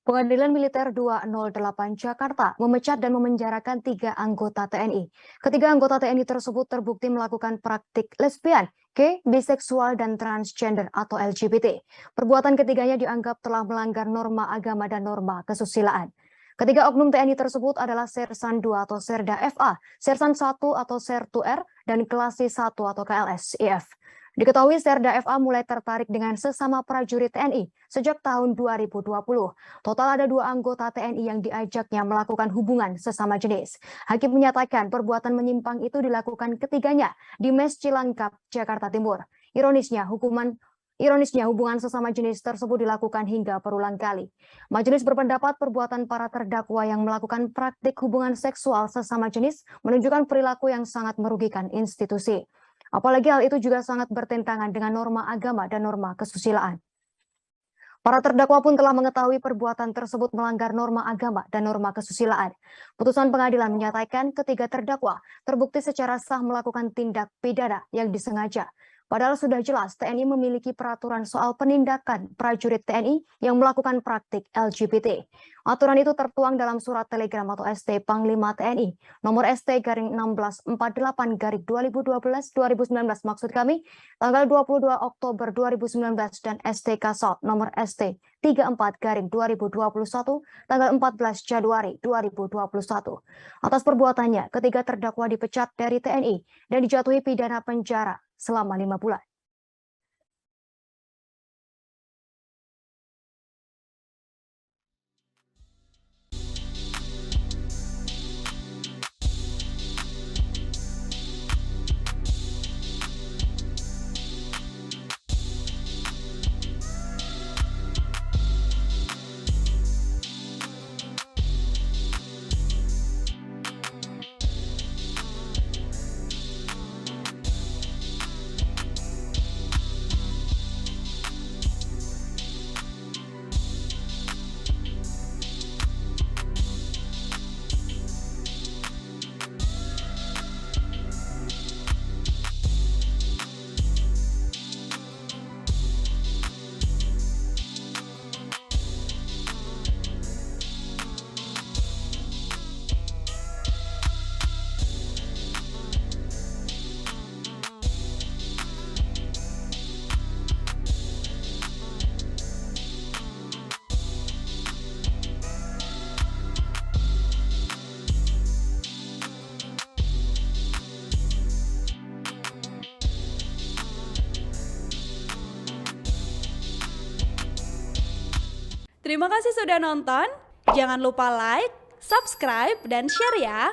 Pengadilan Militer 208 Jakarta memecat dan memenjarakan 3 anggota TNI. Ketiga anggota TNI tersebut terbukti melakukan praktik lesbian, gay, biseksual, dan transgender atau LGBT. Perbuatan ketiganya dianggap telah melanggar norma agama dan norma kesusilaan. Ketiga oknum TNI tersebut adalah Sersan 2 atau Serda FA, Sersan 1 atau Ser2R, dan Klasi 1 atau KLS IF. Diketahui Serda FA mulai tertarik dengan sesama prajurit TNI sejak tahun 2020. Total ada 2 anggota TNI yang diajaknya melakukan hubungan sesama jenis. Hakim menyatakan perbuatan menyimpang itu dilakukan ketiganya di Mes Cilangkap, Jakarta Timur. Ironisnya hubungan sesama jenis tersebut dilakukan hingga berulang kali. Majelis berpendapat perbuatan para terdakwa yang melakukan praktik hubungan seksual sesama jenis menunjukkan perilaku yang sangat merugikan institusi. Apalagi hal itu juga sangat bertentangan dengan norma agama dan norma kesusilaan. Para terdakwa pun telah mengetahui perbuatan tersebut melanggar norma agama dan norma kesusilaan. Putusan pengadilan menyatakan ketiga terdakwa terbukti secara sah melakukan tindak pidana yang disengaja. Padahal sudah jelas TNI memiliki peraturan soal penindakan prajurit TNI yang melakukan praktik LGBT. Aturan itu tertuang dalam surat telegram atau ST Panglima TNI nomor ST-1648-2012-2019 maksud kami tanggal 22 Oktober 2019 dan ST Kasat nomor ST 34-2021 tanggal 14 Januari 2021. Atas perbuatannya, ketiga terdakwa dipecat dari TNI dan dijatuhi pidana penjara selama 5 bulan. Terima kasih sudah nonton. Jangan lupa like, subscribe, dan share ya.